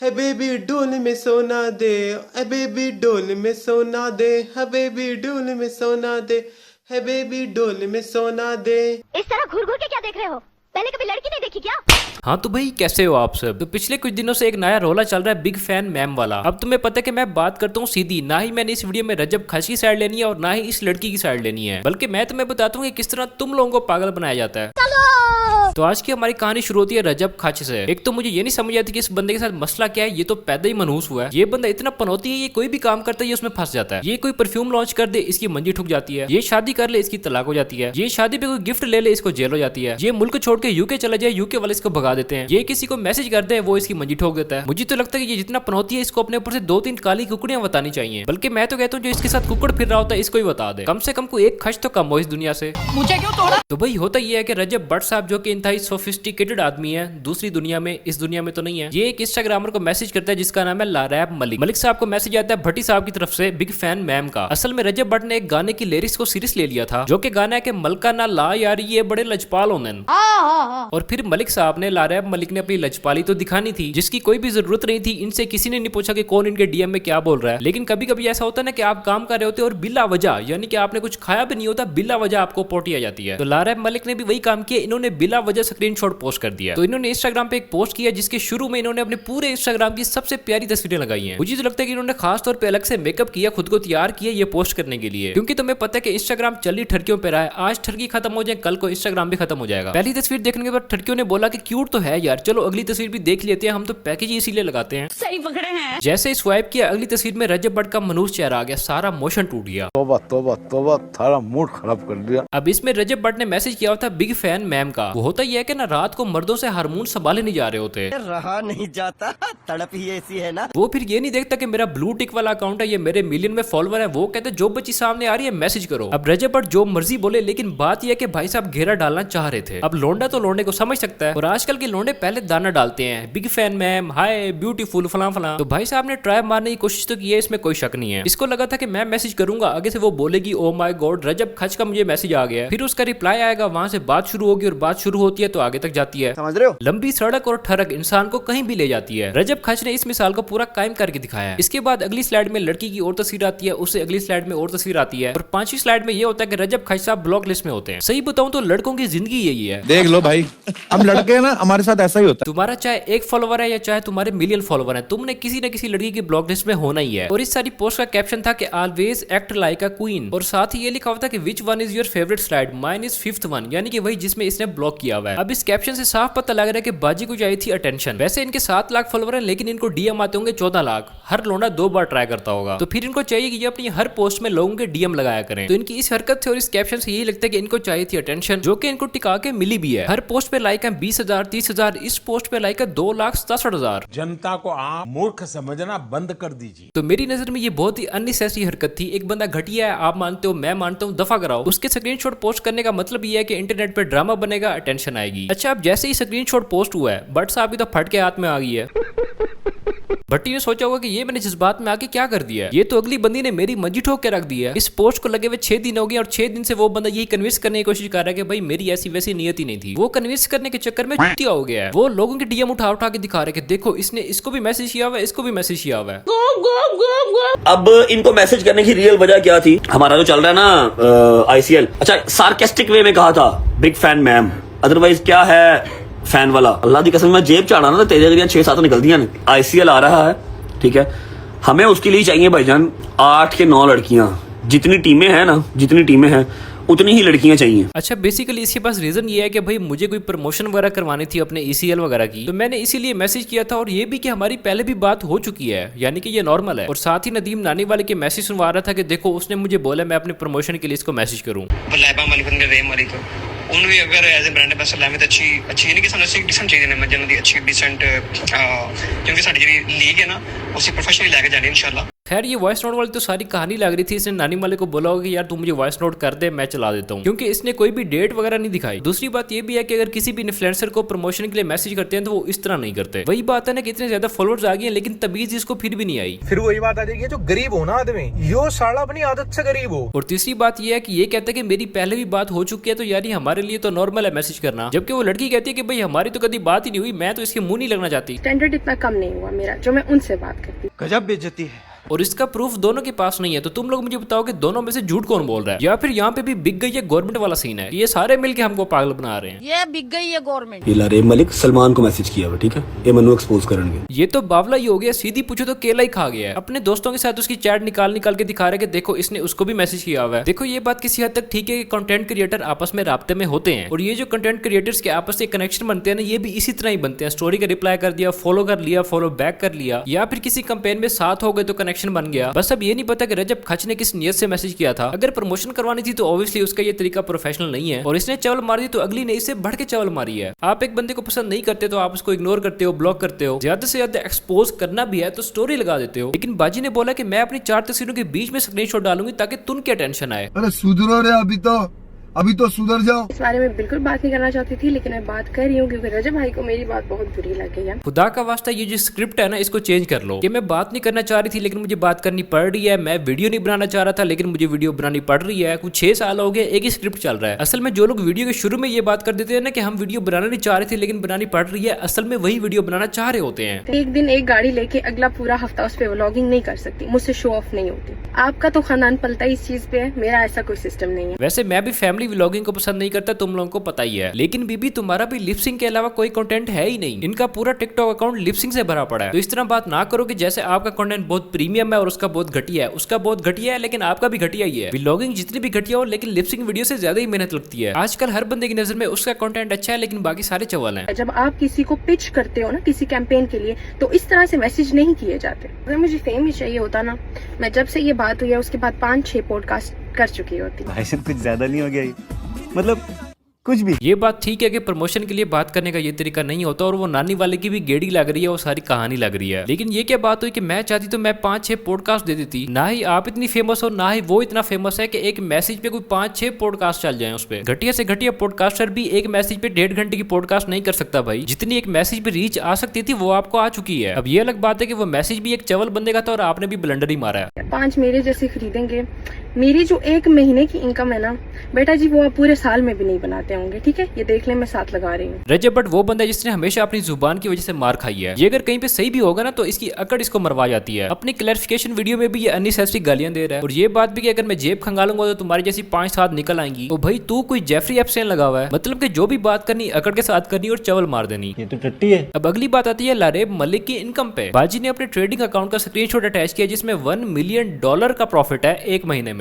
है बेबी डोल में सोना दे, है बेबी डोल में सोना दे, है बेबी डोल में सोना दे, है बेबी डोल में सोना दे। इस तरह घूर घूर के क्या देख रहे हो? पहले कभी लड़की नहीं देखी क्या? हाँ तो भाई कैसे हो आप सब। तो पिछले कुछ दिनों से एक नया रोला चल रहा है बिग फैन मैम वाला। अब तुम्हें पता है कि मैं बात करता हूँ सीधी, ना ही मैंने इस वीडियो में रजब खच की साइड लेनी है और ना ही इस लड़की की साइड लेनी है, बल्कि मैं तुम्हें बताता हूँ कि किस तरह तुम लोगों को पागल बनाया जाता है। तो आज की हमारी कहानी शुरू होती है रजब खच से। एक तो मुझे ये नहीं समझ आती कि इस बंदे के साथ मसला क्या है। ये तो पैदा ही मनहूस हुआ है। ये बंदा इतना पनौती है, ये कोई भी काम करता है ये उसमें फंस जाता है। ये कोई परफ्यूम लॉन्च कर दे इसकी मंजी ठुक जाती है, ये शादी कर ले इसकी तलाक हो जाती है, ये शादी पे कोई गिफ्ट ले ले इसको जेल हो जाती है, ये मुल्क छोड़ के यूके चला जाए यूके वाले इसको भगा देते हैं, ये किसी को मैसेज करते हैं वो इसकी मंजी ठोक देता है। मुझे तो लगता है कि ये जितना पनौती है इसको अपने ऊपर से 2-3 काली कुकड़ियां बतानी चाहिए, बल्कि मैं तो कहता हूँ जो इसके साथ कुकड़ फिर रहा होता है इसको ही बता दे। कम से कम कोई एक खच तो कम हो इस दुनिया से। मुझे क्यों तोड़ा? तो भाई होता ये है कि रजब भट्ट साहब जो कि इंतहाई सोफिस्टिकेटेड आदमी है दूसरी दुनिया में, इस दुनिया में तो नहीं है, ये एक इंस्टाग्रामर को मैसेज करता है जिसका नाम है लारैब मलिक। मलिक साहब को मैसेज आता है भट्टी साहब की तरफ से बिग फैन मैम का। असल में रजब भट्ट ने एक गाने की लिरिक्स को सीरियस ले लिया था, जो कि गाना है कि मलका ना ला यार ये बड़े लजपाल होने। और फिर मलिक साहब ने लारैब मलिक ने अपनी लजपाली तो दिखानी थी जिसकी कोई भी जरूरत नहीं थी। इनसे किसी ने नहीं पूछा कि कौन इनके डीएम में क्या बोल रहा है। लेकिन कभी कभी ऐसा होता है ना कि आप काम कर रहे होते और बिला वजह, यानी कि आपने कुछ खाया भी नहीं होता, बिला वजह आपको पोटी आ जाती है। तो लारैब मलिक ने भी वही काम किया, इन्होंने बिला वजह स्क्रीनशॉट पोस्ट कर दिया। तो इन्होंने इंस्टाग्राम पे एक पोस्ट किया जिसके शुरू में इन्होंने अपने पूरे इंस्टाग्राम की सबसे प्यारी तस्वीरें लगाई हैं। मुझे तो लगता है कि इन्होंने खास तौर पे अलग से मेकअप किया, खुद को तैयार किया ये पोस्ट करने के लिए, क्योंकि तुम्हें पता है कि इंस्टाग्राम चली ठरकियों पे रहा है। आज ठरकी खत्म हो जाए कल को इंस्टाग्राम भी खत्म हो जाएगा। पहली तस्वीर देखने के बाद ठरकियों ने बोला कि क्यूट तो है यार, चलो अगली तस्वीर भी देख लेते हैं, हम तो पैकेज ही इसीलिए लगाते हैं। सही पकड़े हैं। जैसे ही स्वाइप किया अगली तस्वीर में रजब भट्ट का मनहूस चेहरा आ गया, सारा मोशन टूट गया। तौबा तौबा तौबा, थारा मूड खराब कर दिया। अब इसमें रजब भट्ट ने मैसेज किया था बिग फैन मैम का। वो होता यह है कि ना रात को मर्दों से हार्मोन संभाले नहीं जा रहे होते, रहा नहीं जाता, तड़प ही ऐसी है ना। वो फिर ये नहीं देखता कि मेरा ब्लू टिक वाला अकाउंट है, ये मेरे मिलियन में फॉलोवर है, वो कहते जो बच्ची सामने आ रही है मैसेज करो। अब रजब भट्ट जो मर्जी बोले, लेकिन बात यह है कि भाई साहब घेरा डालना चाह रहे थे। अब लोंडा तो लोंडे को समझ सकता है, और आजकल के लोंडे पहले दाना डालते हैं, बिग फैन मैम, हाय ब्यूटीफुल, फला फला। तो भाई साहब ने ट्राई मारने की कोशिश तो की है, इसमें कोई शक नहीं है। इसको लगा था कि मैं मैसेज करूंगा, आगे से वो बोलेगी ओ माय गॉड रजब खच का मुझे मैसेज आ गया, फिर उसका रिप्लाई आएगा, वहां से बात शुरू होगी, और बात शुरू होती है तो आगे तक जाती है। समझ रहे हो? लंबी सड़क और ठरक इंसान को कहीं भी ले जाती है। रजब खच ने इस मिसाल को पूरा कायम करके दिखाया है। इसके बाद अगली स्लाइड में लड़की की और तस्वीर आती है, उससे अगली स्लाइड में और तस्वीर आती है, और 5वीं स्लाइड में ये होता है कि रजब खच साहब ब्लॉक लिस्ट में होते हैं। सही बताऊं तो लड़कों की जिंदगी यही है। देख लो भाई, हम लड़के हैं ना, हमारे साथ ऐसा ही होता तुम्हारा चाहे एक फॉलोवर है या चाहे तुम्हारे मिलियन फॉलोवर है, तुमने किसी न किसी लड़की की ब्लॉक लिस्ट में होना ही है। और इस सारी पोस्ट का कैप्शन था कि always act like a queen, और साथ ही ये लिखा हुआ था कि which one is your favourite slide, mine is 5th one, यानी कि वही जिसमें इसने ब्लॉक किया हुआ है। अब इस कैप्शन से साफ पता लग रहा है कि बाजी को चाहिए थी अटेंशन। वैसे इनके 7 लाख फॉलोवर है, लेकिन इनको डीएम आते होंगे 14 लाख। हर लोंडा 2 बार ट्राई करता होगा, तो फिर इनको चाहिए कि ये अपनी हर पोस्ट में लोगों के डीएम लगाया करें। तो इनकी इस हरकत से और इस कैप्शन से यही लगता है कि इनको चाहिए थी अटेंशन, जो कि इनको टिका के मिली भी है। हर पोस्ट पे लाइक है 20,000, 30,000, इस पोस्ट पे लाइक है 2,67,000। जनता को आप मूर्ख समझना बंद कर दीजिए। तो मेरी नजर में ये बहुत ही अननेसेसरी हरकत थी। एक बंदा घटिया है, आप मानते हो, मैं मानता हूँ, दफा कराओ। उसके स्क्रीनशॉट पोस्ट करने का मतलब ये है कि इंटरनेट पे ड्रामा बनेगा, अटेंशन आएगी। अच्छा, अब जैसे ही स्क्रीनशॉट पोस्ट हुआ है, भट्ट साहब की तो फट के हाथ में आ गई है। भट्टी ने सोचा होगा कि ये मैंने जज्बात में आके क्या कर दिया है, ये तो अगली बंदी ने मेरी मंजी ठोक के रख दी है। इस पोस्ट को लगे हुए 6 दिन हो गए, और 6 दिन से वो बंदा यही कन्विंस करने की कोशिश कर रहा है कि भाई मेरी ऐसी वैसी नियत ही नहीं थी। वो कन्विंस करने के चक्कर में चुतिया हो गया है। वो लोगों की डीएम उठा उठा के दिखा रहे कि देखो इसने इसको भी मैसेज किया हुआ है, इसको भी मैसेज किया हुआ है। अब इनको मैसेज करने की रियल वजह क्या थी? हमारा जो चल रहा है ना आईसीएल, अच्छा सार्केस्टिक वे में कहा था बिग फैन मैम, अदरवाइज क्या है फैन वाला। अल्लाह की कसम मैं जेब चाड़ा ना तो तेरे अगलियां 6-7 निकलती हैं। आईसीएल आ रहा है, ठीक है, हमें उसके लिए चाहिए भाईजान 8 के 9 लड़कियां। जितनी टीमें हैं ना, जितनी टीमें हैं उतनी ही लड़कियां चाहिए। अच्छा, बेसिकली इसके पास रीजन ये है कि भाई मुझे कोई प्रमोशन वगैरह करवानी थी अपने ईसीएल वगैरह की, तो मैंने इसीलिए मैसेज किया था। और ये भी कि हमारी पहले भी बात हो चुकी है, यानी कि ये नॉर्मल है। और साथ ही नदीम नानी वाले के मैसेज सुनवा रहा था कि देखो उसने मुझे बोला मैं अपने प्रमोशन के लिए इसको मैसेज करूं। ਉਹਨੂੰ ਵੀ ਅਗਰ ਐਜ਼ ਅ ਬ੍ਰਾਂਡ ਐਂਬੈਸਡਰ ਲੈਵੇਂ ਤਾਂ ਅੱਛੀ ਯਾਨੀ ਕਿ ਸਾਨੂੰ ਅਸੀਂ ਡਿਸੈਂਟ ਚਾਹੀਦੇ ਨੇ ਮੱਝਾਂ ਦੀ ਅੱਛੀ ਡਿਸੈਂਟ, ਕਿਉਂਕਿ ਸਾਡੀ ਜਿਹੜੀ ਲੀਗ ਹੈ ਨਾ ਅਸੀਂ ਪ੍ਰੋਫੈਸ਼ਨਲੀ ਲੈ ਕੇ ਜਾਣੀ ਇਨਸ਼ਾਅੱਲਾ। खैर ये वॉइस नोट वाली तो सारी कहानी लग रही थी। इसने नानी वाले को बोला होगा कि यार तू मुझे वॉइस नोट कर दे, मैं चला देता हूँ, क्योंकि इसने कोई भी डेट वगैरह नहीं दिखाई। दूसरी बात ये भी है कि अगर किसी भी इन्फ्लुएंसर को प्रमोशन के लिए मैसेज करते हैं तो वो इस तरह नहीं करते। वही बात है ना कि इतने ज्यादा फॉलोअर्स आ गए हैं लेकिन तमीज इसको फिर भी नहीं आई। फिर वही बात आ जाएगी, जो गरीब हो ना आदमी, यो साला अपनी आदत से गरीब हो। और तीसरी बात ये है कि ये कहता है कि मेरी पहले भी बात हो चुकी है तो यार हमारे लिए तो नॉर्मल है मैसेज करना, जबकि वो लड़की कहती है कि भाई हमारी तो कभी बात ही नहीं हुई, मैं तो इसके मुंह नहीं लगना चाहती। स्टैंडर्ड इतना कम नहीं हुआ मेरा जो मैं उनसे बात करती। गजब बेइज्जती है। और इसका प्रूफ दोनों के पास नहीं है, तो तुम लोग मुझे बताओ कि दोनों में से झूठ कौन बोल रहा है, या फिर यहाँ पे भी बिक गई है गवर्नमेंट वाला सीन है, ये सारे मिलके हमको पागल बना रहे हैं। ये बिक गई है गवर्नमेंट। ये लारेब मलिक सलमान को मैसेज किया हुआ, ठीक है, ये मनु एक्सपोज करेंगे। ये तो बावला ही हो गया, सीधी पूछो तो केला ही खा गया है। अपने दोस्तों के साथ उसकी चैट निकाल के दिखा रहे कि देखो इसने उसको भी मैसेज किया हुआ है। देखो ये बात किसी हद तक ठीक है कि कंटेंट क्रिएटर आपस में राब्ते में होते हैं, और ये जो कंटेंट क्रिएटर्स के आपस में कनेक्शन बनते हैं ना, ये भी इसी तरह ही बनते हैं। स्टोरी का रिप्लाई कर दिया, फॉलो कर लिया, फॉलो बैक कर लिया, या फिर किसी कंपेन में साथ हो गए तो कनेक्शन बन गया। बस अब ये नहीं पता कि रजब खच ने किस नियत से मैसेज किया था। अगर प्रमोशन करवानी थी तो ऑब्वियसली उसका ये तरीका प्रोफेशनल नहीं है, और इसने चवल मार दी तो अगली ने इससे बढ़ के चवल मारी है। आप एक बंदे को पसंद नहीं करते तो आप उसको इग्नोर करते हो, ब्लॉक करते हो, ज्यादा से ज्यादा एक्सपोज करना भी है तो स्टोरी लगा देते हो। लेकिन बाजी ने बोला कि मैं अपनी 4 तस्वीरों के बीच में स्क्रीनशॉट डालूंगी ताकि तुम क्या टेंशन आए। अरे सुधरो रे, अभी तो सुधर जाओ। इस बारे में बिल्कुल बात नहीं करना चाहती थी, लेकिन मैं बात कर रही हूँ क्योंकि रजब भाई को मेरी बात बहुत बुरी लग गई है। खुदा का वास्ता ये जो स्क्रिप्ट है ना इसको चेंज कर लो, कि मैं बात नहीं करना चाह रही थी लेकिन मुझे बात करनी पड़ रही है, मैं वीडियो नहीं बनाना चाह रहा था लेकिन मुझे वीडियो बनानी पड़ रही है। कुछ 6 साल हो गए एक ही स्क्रिप्ट चल रहा है। असल में जो लोग वीडियो के शुरू में ये बात कर देते हैं ना कि हम वीडियो बनाना नहीं चाह रहे थे लेकिन बनानी पड़ रही है, असल में वही वीडियो बनाना चाह रहे होते हैं। एक दिन एक गाड़ी लेके अगला पूरा हफ्ता उस पर व्लॉगिंग नहीं कर सकती, मुझसे शो ऑफ नहीं होती। आपका तो खानदान पलता ही इस चीज पे है, मेरा ऐसा कोई सिस्टम नहीं है। वैसे मैं भी फैमिली व्लॉगिंग को पसंद नहीं करता, तुम लोगों को पता ही है, लेकिन बीबी तुम्हारा भी लिपसिंग के अलावा कोई कंटेंट है ही नहीं। इनका पूरा टिकटॉक अकाउंट लिपसिंग से भरा पड़ा है। तो इस तरह बात ना करो कि जैसे आपका कंटेंट बहुत प्रीमियम है और उसका बहुत घटिया है, उसका बहुत घटिया है लेकिन आपका भी घटिया ही है। व्लॉगिंग जितनी भी घटिया हो लेकिन लिपसिंग वीडियो से ज्यादा ही मेहनत लगती है। आजकल हर बंदे की नजर में उसका कंटेंट अच्छा है लेकिन बाकी सारे चवल हैं। जब आप किसी को पिच करते हो ना किसी कैंपेन के लिए, तो इस तरह से मैसेज नहीं किए जाते। अगर मुझे फेम ही चाहिए होता ना, मैं जब से ये बात हुई है उसके बाद 5-6 पॉडकास्ट कर चुकी होती। भाई साहब कुछ ज्यादा नहीं हो गया ये? मतलब कुछ भी। ये बात ठीक है कि प्रमोशन के लिए बात करने का ये तरीका नहीं होता, और वो नानी वाले की भी गेड़ी लग रही है, वो सारी कहानी लग रही है। लेकिन ये क्या बात हुई कि मैं चाहती तो मैं 5-6 पॉडकास्ट दे देती। ना ही आप इतनी फेमस हो ना ही वो इतना फेमस है कि एक मैसेज पे कोई 5-6 पॉडकास्ट चल जाए। उस पे घटिया से घटिया पॉडकास्टर भी एक मैसेज पे 1.5 घंटे की पॉडकास्ट नहीं कर सकता भाई। जितनी एक मैसेज पे रीच आ सकती थी वो आपको आ चुकी है। अब ये अलग बात है कि वो मैसेज भी एक चवल बंदे का था और आपने भी ब्लंडर ही मारा है। 5 मेरे जैसे खरीदेंगे। मेरी जो 1 महीने की इनकम है ना बेटा जी, वो आप पूरे साल में भी नहीं बनाते होंगे। ठीक है, ये देख ले, मैं साथ लगा रही हूँ। रजब बट वो बंदा जिसने हमेशा अपनी जुबान की वजह से मार खाई है। ये अगर कहीं पे सही भी होगा ना तो इसकी अकड़ इसको मरवा जाती है। अपनी क्लैरिफिकेशन वीडियो में भी ये अननेसेसरी गालियां दे रहा है, और ये बात भी कि अगर मैं जेब खंगालूंगा तो तुम्हारी जैसी 5-7 निकल आएंगी। तो भाई तू कोई जेफरी एप्स्टाइन लगा हुआ है, मतलब कि जो भी बात करनी अकड़ के साथ करनी और चवल मार देनी। ये तो टट्टी है। अब अगली बात आती है लारेब मलिक की इनकम पे। बाजी ने अपने ट्रेडिंग अकाउंट का स्क्रीनशॉट अटैच किया जिसमें $1 मिलियन का प्रॉफिट है 1 महीने में।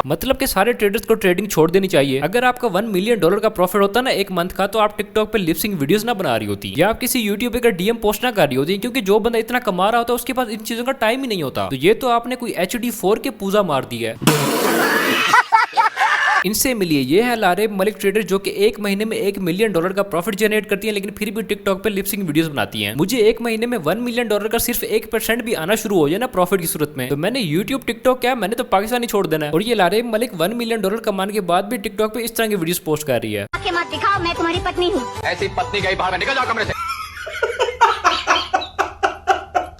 मतलब कि सारे ट्रेडर्स को ट्रेडिंग छोड़ देनी चाहिए। अगर आपका $1 मिलियन का प्रॉफिट होता ना 1 मंथ का, तो आप टिकटॉक पे लिपसिंग वीडियोस ना बना रही होती, या आप किसी यूट्यूब पे डीएम पोस्ट ना कर रही होती, क्योंकि जो बंदा इतना कमा रहा होता है उसके पास इन चीजों का टाइम ही नहीं होता। तो ये तो आपने कोई HD4 के पूजा मार दी है। इनसे मिलिए, ये है लारेब मलिक ट्रेडर जो कि 1 महीने में $1 मिलियन का प्रॉफिट जनरेट करती है, लेकिन फिर भी टिकटॉक पे लिपसिंग वीडियोस बनाती हैं। मुझे 1 महीने में $1 मिलियन का सिर्फ 1% भी आना शुरू हो जाए ना प्रॉफिट की सूरत में, तो मैंने यूट्यूब टिकटॉक क्या, मैंने तो पाकिस्तानी छोड़ देना है। और ये लारेब मलिक $1 मिलियन कमाने के बाद भी टिकटॉक पे इस तरह की वीडियोस पोस्ट कर रही है। आंखें मत दिखाओ, मैं तुम्हारी पत्नी हूँ। ऐसी पत्नी गई बाहर, निकल जाओ कमरे से।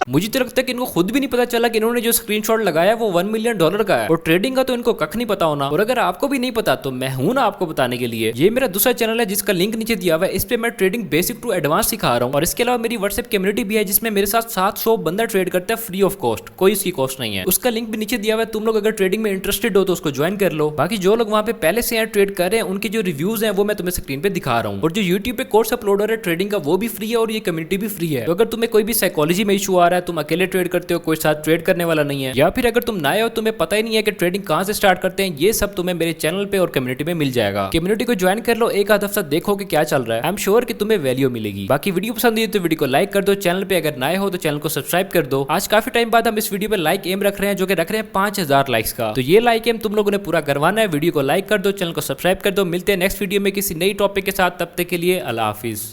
मुझे तो लगता है कि इनको खुद भी नहीं पता चला कि इन्होंने जो स्क्रीनशॉट लगाया वो $1 मिलियन का है, और ट्रेडिंग का तो इनको कख नहीं पता होना। और अगर आपको भी नहीं पता तो मैं हूं ना आपको बताने के लिए। ये मेरा दूसरा चैनल है जिसका लिंक नीचे दिया हुआ है, इस पे मैं ट्रेडिंग बेसिक टू एडवांस सिखा रहा हूँ। और इसके अलावा मेरी व्हाट्सएप कम्युनिटी भी है जिसमें मेरे साथ 700 बंदा ट्रेड करता है फ्री ऑफ कॉस्ट, कोई इसकी कॉस्ट नहीं है। उसका लिंक भी नीचे दिया हुआ है, तुम लोग अगर ट्रेडिंग में इंटरेस्टेड हो तो उसको ज्वाइन कर लो। बाकी जो लोग वहाँ पे पहले से ट्रेड कर रहे हैं उनके जो रिव्यूज हैं वो मैं तुम्हें स्क्रीन पे दिखा रहा हूँ। और जो यूट्यूब पे कोर्स अपलोड हो रहा है ट्रेडिंग का वो भी फ्री है, और ये कम्युनिटी भी फ्री है। तो अगर तुम्हें कोई भी साइकोलॉजी में इशू आ रहा है, तुम अकेले ट्रेड करते हो, कोई साथ ट्रेड करने वाला नहीं है, या फिर अगर तुम नए हो तुम्हें पता ही नहीं है कि ट्रेडिंग कहां से स्टार्ट करते हैं, ये सब तुम्हें मेरे चैनल पे और कम्युनिटी में मिल जाएगा। कम्युनिटी को ज्वाइन कर लो, एक आध हफ्ता देखो कि क्या चल रहा है, आई एम श्योर कि तुम्हें वैल्यू मिलेगी। बाकी वीडियो पसंद आई तो वीडियो को लाइक कर दो, चैनल पे अगर नए हो तो चैनल को सब्सक्राइब कर दो। आज काफी टाइम बाद हम इस वीडियो पे लाइक एम रख रहे हैं, जो कि रख रहे हैं 5000 लाइक्स का। तो ये लाइक एम तुम लोगों ने पूरा करवाना है। वीडियो को लाइक कर दो, चैनल को सब्सक्राइब कर दो। मिलते हैं नेक्स्ट वीडियो में किसी नई टॉपिक के साथ, तब तक के लिए अल्लाह हाफिज।